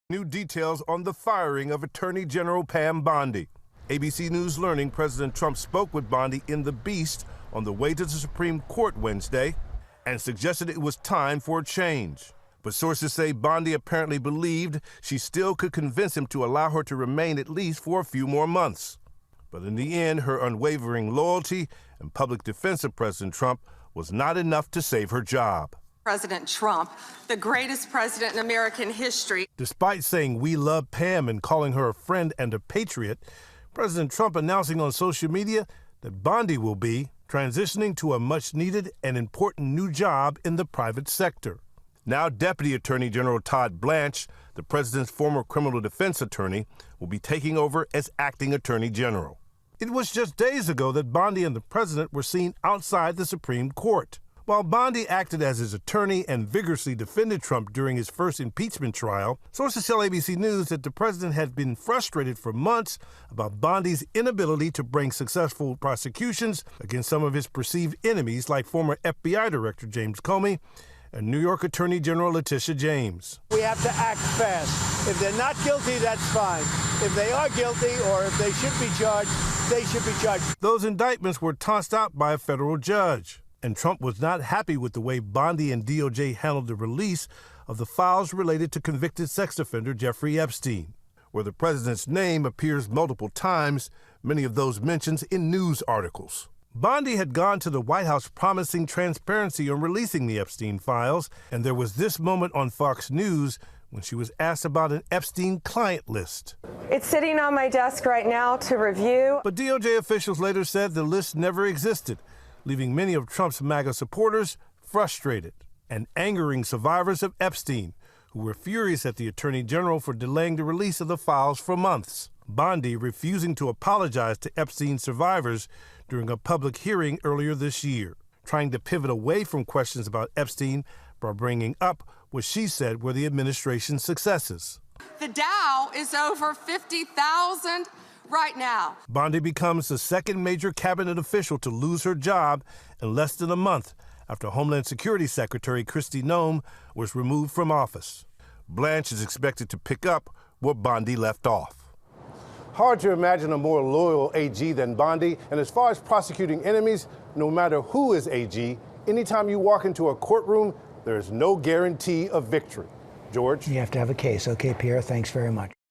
New details on the firing of Attorney General Pam Bondi. ABC News learning President Trump spoke with Bondi in the Beast on the way to the Supreme Court Wednesday and suggested it was time for a change. But sources say Bondi apparently believed she still could convince him to allow her to remain at least for a few more months. But in the end, her unwavering loyalty and public defense of President Trump was not enough to save her job. President Trump, the greatest president in American history. Despite saying we love Pam and calling her a friend and a patriot, President Trump announcing on social media that Bondi will be transitioning to a much-needed and important new job in the private sector. Now Deputy Attorney General Todd Blanche, the president's former criminal defense attorney, will be taking over as acting attorney general. It was just days ago that Bondi and the president were seen outside the Supreme Court. While Bondi acted as his attorney and vigorously defended Trump during his first impeachment trial, sources tell ABC News that the president had been frustrated for months about Bondi's inability to bring successful prosecutions against some of his perceived enemies like former FBI Director James Comey and New York Attorney General Letitia James. We have to act fast. If they're not guilty, that's fine. If they are guilty or if they should be charged, they should be charged. Those indictments were tossed out by a federal judge. And Trump was not happy with the way Bondi and DOJ handled the release of the files related to convicted sex offender Jeffrey Epstein, where the president's name appears multiple times, many of those mentions in news articles. Bondi had gone to the White House promising transparency on releasing the Epstein files, and there was this moment on Fox News when she was asked about an Epstein client list. It's sitting on my desk right now to review. But DOJ officials later said the list never existed, leaving many of Trump's MAGA supporters frustrated and angering survivors of Epstein, who were furious at the Attorney General for delaying the release of the files for months. Bondi refusing to apologize to Epstein survivors during a public hearing earlier this year, trying to pivot away from questions about Epstein by bringing up what she said were the administration's successes. The Dow is over 50,000 right now. Bondi becomes the second major cabinet official to lose her job in less than a month after Homeland Security Secretary Kristi Noem was removed from office. Blanche is expected to pick up where Bondi left off. Hard to imagine a more loyal AG than Bondi, and as far as prosecuting enemies, no matter who is AG, anytime you walk into a courtroom, there is no guarantee of victory. George? You have to have a case. Okay, Pierre, thanks very much.